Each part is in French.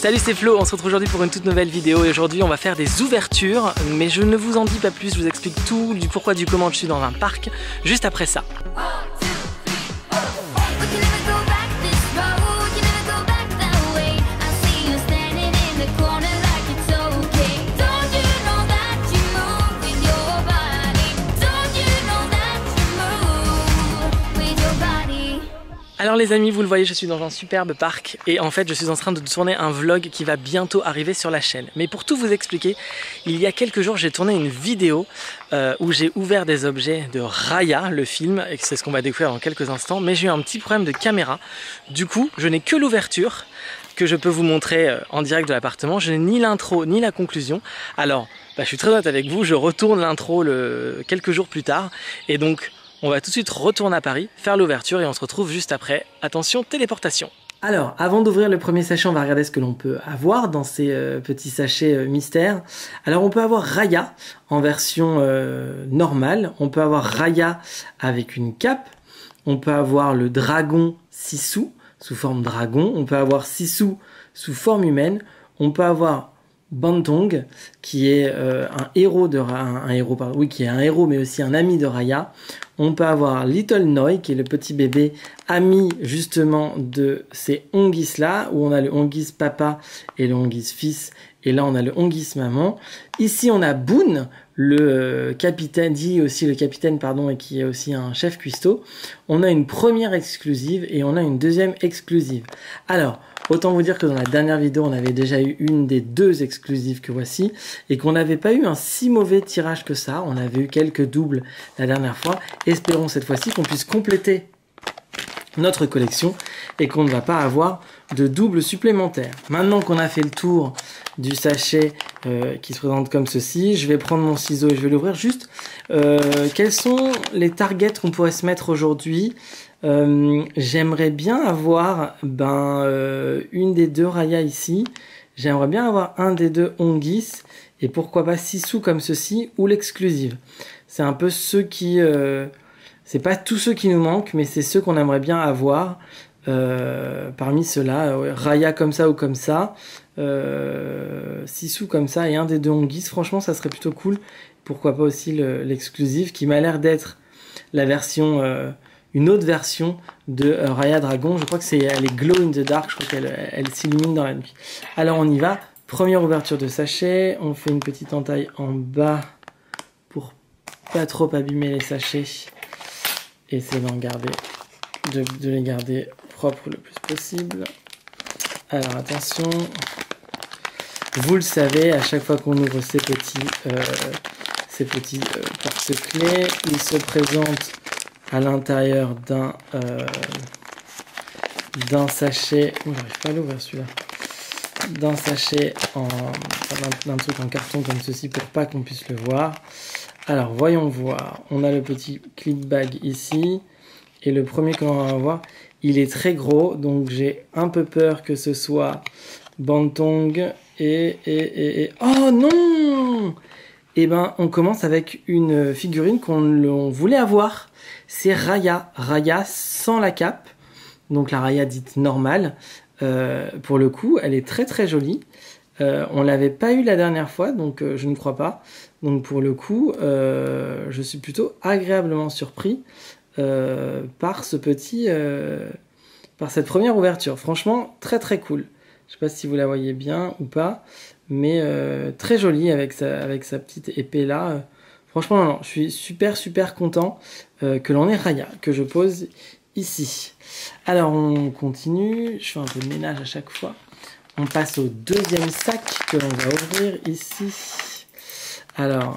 Salut, c'est Flo, on se retrouve aujourd'hui pour une toute nouvelle vidéo et aujourd'hui on va faire des ouvertures, mais je ne vous en dis pas plus, je vous explique tout du pourquoi du comment je suis dans un parc juste après ça. Alors les amis, vous le voyez, je suis dans un superbe parc et en fait je suis en train de tourner un vlog qui va bientôt arriver sur la chaîne. Mais pour tout vous expliquer, il y a quelques jours j'ai tourné une vidéo où j'ai ouvert des objets de Raya, le film, et c'est ce qu'on va découvrir dans quelques instants, mais j'ai eu un petit problème de caméra. Du coup, je n'ai que l'ouverture que je peux vous montrer en direct de l'appartement. Je n'ai ni l'intro ni la conclusion. Alors, je suis très honnête avec vous, je retourne l'intro quelques jours plus tard et donc on va tout de suite retourner à Paris, faire l'ouverture et on se retrouve juste après. Attention, téléportation. Alors, avant d'ouvrir le premier sachet, on va regarder ce que l'on peut avoir dans ces petits sachets mystères. Alors, on peut avoir Raya en version normale. On peut avoir Raya avec une cape. On peut avoir le dragon Sissou sous forme dragon. On peut avoir Sissou sous forme humaine. On peut avoir Bantong, qui est un héros qui est un héros mais aussi un ami de Raya. On peut avoir Little Noi, qui est le petit bébé ami justement de ces Hongis là, où on a le Hongis papa et le Hongis fils, et là on a le Hongis maman. Ici on a Boone, le capitaine, et qui est aussi un chef cuistot. On a une première exclusive et on a une deuxième exclusive. Alors, autant vous dire que dans la dernière vidéo, on avait déjà eu une des deux exclusives que voici et qu'on n'avait pas eu un si mauvais tirage que ça. On avait eu quelques doubles la dernière fois. Espérons cette fois-ci qu'on puisse compléter notre collection et qu'on ne va pas avoir de doubles supplémentaires. Maintenant qu'on a fait le tour du sachet qui se présente comme ceci, je vais prendre mon ciseau et je vais l'ouvrir. Juste, quels sont les targets qu'on pourrait se mettre aujourd'hui? J'aimerais bien avoir une des deux Raya ici. J'aimerais bien avoir un des deux Hongis et pourquoi pas Sissou comme ceci ou l'exclusive. C'est un peu ceux qui... c'est pas tous ceux qui nous manquent, mais c'est ceux qu'on aimerait bien avoir. Parmi ceux-là, Raya comme ça ou comme ça, Sissou comme ça et un des deux Hongis. Franchement, ça serait plutôt cool. Pourquoi pas aussi l'exclusive qui m'a l'air d'être la version... une autre version de Raya Dragon. Je crois que elle est glow in the dark. Je crois qu'elle s'illumine dans la nuit. Alors on y va. Première ouverture de sachet. On fait une petite entaille en bas pour pas trop abîmer les sachets. Essayer de les garder propres le plus possible. Alors attention. Vous le savez, à chaque fois qu'on ouvre ces petits porte-clés, ils se présentent à l'intérieur d'un sachet, j'arrive pas à l'ouvrir celui-là, d'un sachet d'un truc en carton comme ceci pour pas qu'on puisse le voir. Alors voyons voir, on a le petit clip bag ici et le premier que l'on va voir, il est très gros donc j'ai un peu peur que ce soit Bantong et oh non! Et on commence avec une figurine qu'on voulait avoir. C'est Raya sans la cape, donc la Raya dite normale. Pour le coup, elle est très très jolie. On l'avait pas eu la dernière fois, donc je ne crois pas. Donc pour le coup, je suis plutôt agréablement surpris par cette première ouverture. Franchement, très très cool. Je sais pas si vous la voyez bien ou pas, mais très jolie avec sa petite épée là. Franchement, non, je suis super content que l'on ait Raya, que je pose ici. Alors, on continue. Je fais un peu de ménage à chaque fois. On passe au deuxième sac que l'on va ouvrir ici. Alors,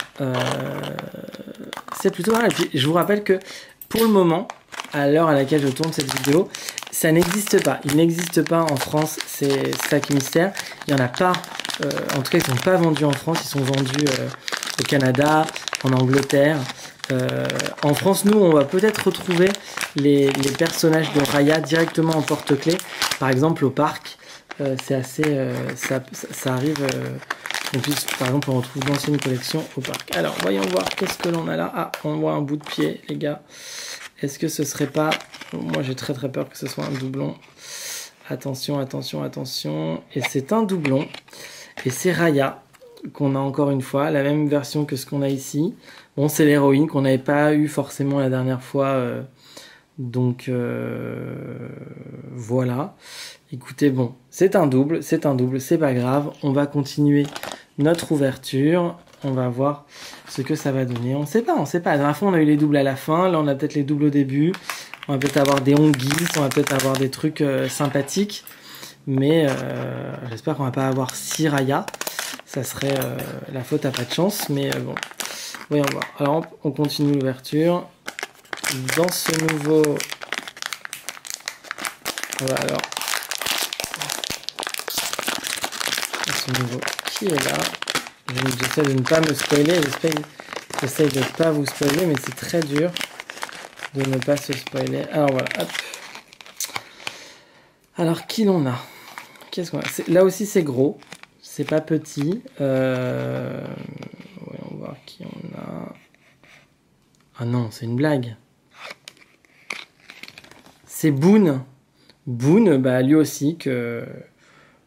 c'est plutôt mal. Et puis, je vous rappelle que pour le moment, à l'heure à laquelle je tourne cette vidéo, ça n'existe pas. Il n'existe pas en France ces sacs mystères. Il n'y en a pas. En tout cas, ils ne sont pas vendus en France. Ils sont vendus au Canada, en Angleterre. En France, nous, on va peut-être retrouver les personnages de Raya directement en porte-clés. Par exemple, au parc, c'est assez... ça arrive qu'on puisse, par exemple, on retrouve d'anciennes collections au parc. Alors, voyons voir qu'est-ce que l'on a là. Ah, on voit un bout de pied, les gars. Est-ce que ce serait pas... Moi, j'ai très peur que ce soit un doublon. Attention, attention, attention. Et c'est un doublon. Et c'est Raya qu'on a encore une fois, la même version que ce qu'on a ici. Bon, c'est l'héroïne qu'on n'avait pas eu forcément la dernière fois. Donc voilà. Écoutez, bon, c'est un double, c'est pas grave. On va continuer notre ouverture. On va voir ce que ça va donner. On sait pas. La dernière fois, on a eu les doubles à la fin. Là, on a peut-être les doubles au début. On va peut-être avoir des Hongis, on va peut-être avoir des trucs sympathiques. Mais j'espère qu'on va pas avoir 6 Raya. Ça serait la faute à pas de chance. Mais bon, voyons voir. Alors, on continue l'ouverture. Dans ce nouveau... Voilà, alors... Dans ce nouveau qui est là. J'essaie de ne pas me spoiler. J'essaie de ne pas vous spoiler, mais c'est très dur de ne pas se spoiler. Alors voilà, hop. Alors, qui l'on a? Qu'est-ce qu'on a? Là aussi, c'est gros. C'est pas petit. Voyons voir qui on a. Ah non, c'est une blague. C'est Boone. Boone, bah lui aussi, que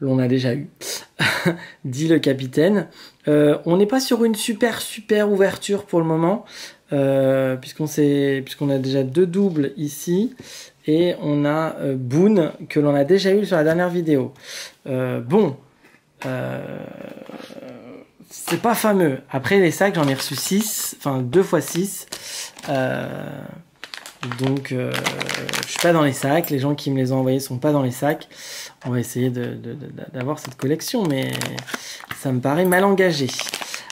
l'on a déjà eu. Dit le capitaine. On n'est pas sur une super ouverture pour le moment. Puisqu'on a déjà 2 doubles ici. Et on a Boone, que l'on a déjà eu sur la dernière vidéo. C'est pas fameux. Après les sacs, j'en ai reçu 6, enfin 2 fois 6. Donc je suis pas dans les sacs. Les gens qui me les ont envoyés sont pas dans les sacs. On va essayer d'avoir cette collection, mais ça me paraît mal engagé.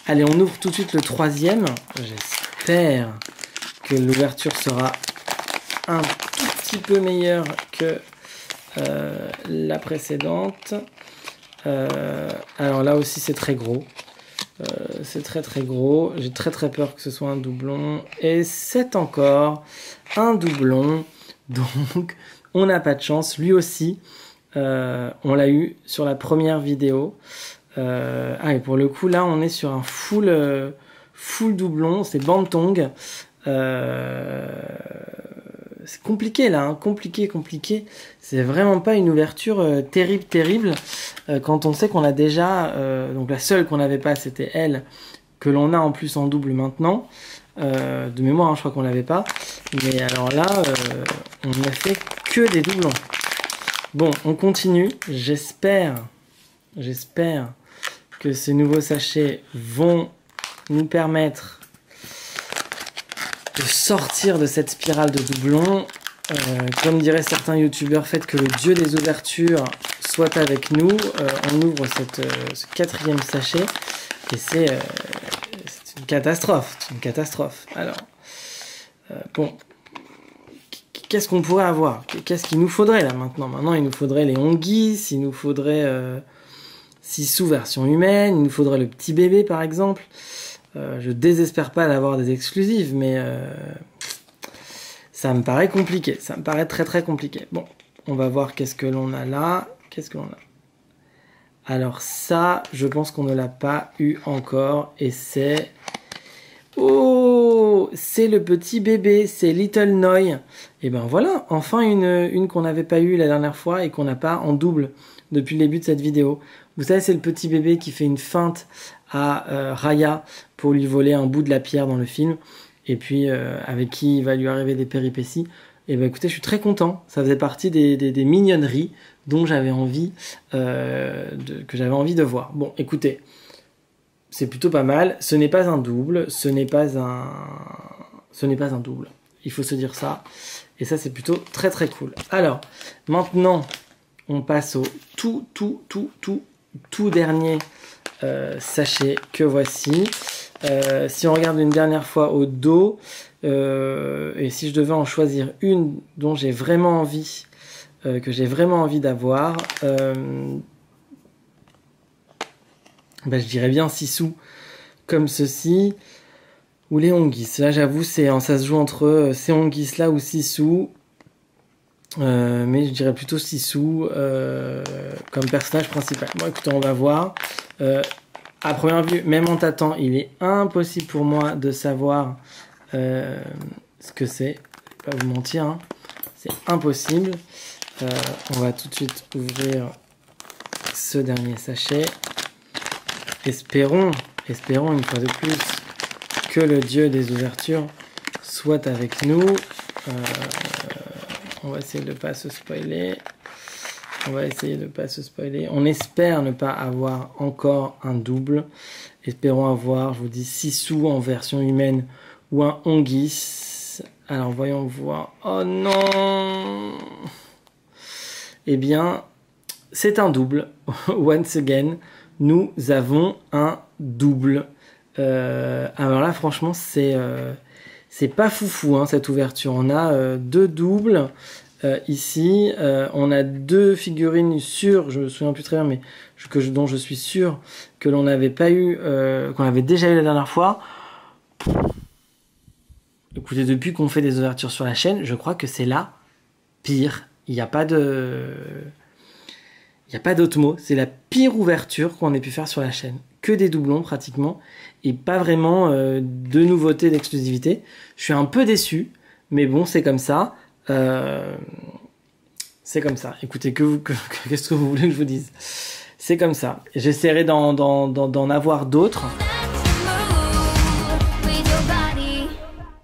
Allez, on ouvre tout de suite le 3e. J'espère que l'ouverture sera un tout petit peu meilleure que la précédente. Alors là aussi c'est très gros. C'est très gros. J'ai très peur que ce soit un doublon. Et c'est encore un doublon. Donc on n'a pas de chance. Lui aussi, on l'a eu sur la première vidéo. Et pour le coup là on est sur un full doublon. C'est Bantong. C'est compliqué là, hein. Compliqué. C'est vraiment pas une ouverture terrible. Quand on sait qu'on a déjà, donc la seule qu'on n'avait pas, c'était elle, que l'on a en plus en double maintenant. De mémoire, hein, je crois qu'on l'avait pas. Mais alors là, on n'a fait que des doublons. Bon, on continue. J'espère que ces nouveaux sachets vont nous permettre de sortir de cette spirale de doublons. Comme diraient certains youtubeurs, faites que le dieu des ouvertures soit avec nous. On ouvre ce 4e sachet et c'est une catastrophe. Alors, bon, qu'est-ce qu'on pourrait avoir? Qu'est-ce qu'il nous faudrait là maintenant? Maintenant, il nous faudrait les Hongis, il nous faudrait Sissou version humaine, il nous faudrait le petit bébé par exemple. Je désespère pas d'avoir des exclusives, mais ça me paraît compliqué. Ça me paraît très compliqué. Bon, on va voir qu'est-ce que l'on a là. Qu'est-ce que l'on a? Alors ça, je pense qu'on ne l'a pas eu encore. Et c'est... Oh, c'est le petit bébé, c'est Little Noi. Et ben voilà, enfin une qu'on n'avait pas eu la dernière fois et qu'on n'a pas en double depuis le début de cette vidéo. Vous savez, c'est le petit bébé qui fait une feinte à Raya pour lui voler un bout de la pierre dans le film. Et puis avec qui il va lui arriver des péripéties. Et ben écoutez, je suis très content. Ça faisait partie des mignonneries dont j'avais envie que j'avais envie de voir. Bon, écoutez, c'est plutôt pas mal. Ce n'est pas un double, ce n'est pas un double. Il faut se dire ça. Et ça, c'est plutôt très cool. Alors, maintenant, on passe au tout dernier sachet que voici. Si on regarde une dernière fois au dos, et si je devais en choisir une dont j'ai vraiment envie, que j'ai vraiment envie d'avoir, je dirais bien Sissou comme ceci, ou les Hongis. Là j'avoue, ça se joue entre ces Hongis là ou Sissou, mais je dirais plutôt Sissou comme personnage principal. Bon écoutez, on va voir. À première vue, même en tâtant, il est impossible pour moi de savoir ce que c'est. Je vais pas vous mentir, hein. C'est impossible. On va tout de suite ouvrir ce dernier sachet. Espérons une fois de plus que le dieu des ouvertures soit avec nous. On va essayer de ne pas se spoiler. On espère ne pas avoir encore un double. Espérons avoir, je vous dis, Sissou en version humaine ou un Hongis. Alors voyons voir. Oh non! Eh bien, c'est un double. Once again, nous avons un double. Alors là, franchement, c'est pas foufou hein, cette ouverture. On a deux doubles ici. On a deux figurines sûres, je me souviens plus très bien, mais dont je suis sûr que l'on n'avait pas eu, qu'on avait déjà eu la dernière fois. Écoutez, depuis qu'on fait des ouvertures sur la chaîne, je crois que c'est la pire. Il n'y a pas d'autre mot. C'est la pire ouverture qu'on ait pu faire sur la chaîne. Que des doublons pratiquement et pas vraiment de nouveautés, d'exclusivité. Je suis un peu déçu, mais bon, c'est comme ça. C'est comme ça. Écoutez, qu'est-ce que vous voulez que je vous dise? C'est comme ça. J'essaierai d'en avoir d'autres.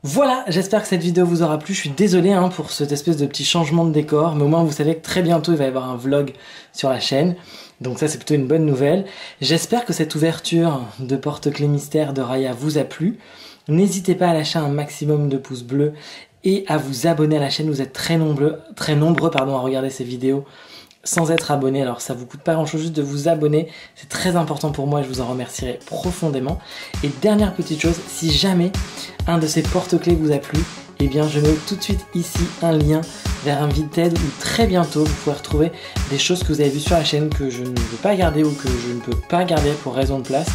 Voilà, j'espère que cette vidéo vous aura plu. Je suis désolé hein, pour cette espèce de petit changement de décor, mais au moins vous savez que très bientôt il va y avoir un vlog sur la chaîne. Donc ça c'est plutôt une bonne nouvelle. J'espère que cette ouverture de porte-clés mystère de Raya vous a plu. N'hésitez pas à lâcher un maximum de pouces bleus et à vous abonner à la chaîne. Vous êtes très nombreux à regarder ces vidéos sans être abonné, alors ça vous coûte pas grand chose juste de vous abonner, c'est très important pour moi et je vous en remercierai profondément. Et dernière petite chose, si jamais un de ces porte-clés vous a plu, eh bien je mets tout de suite ici un lien vers un Vinted où très bientôt vous pourrez retrouver des choses que vous avez vues sur la chaîne que je ne veux pas garder ou que je ne peux pas garder pour raison de place.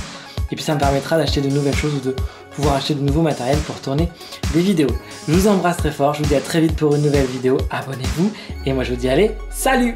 Et puis ça me permettra d'acheter de nouvelles choses ou de pouvoir acheter de nouveaux matériels pour tourner des vidéos. Je vous embrasse très fort, je vous dis à très vite pour une nouvelle vidéo, abonnez-vous et moi je vous dis allez, salut!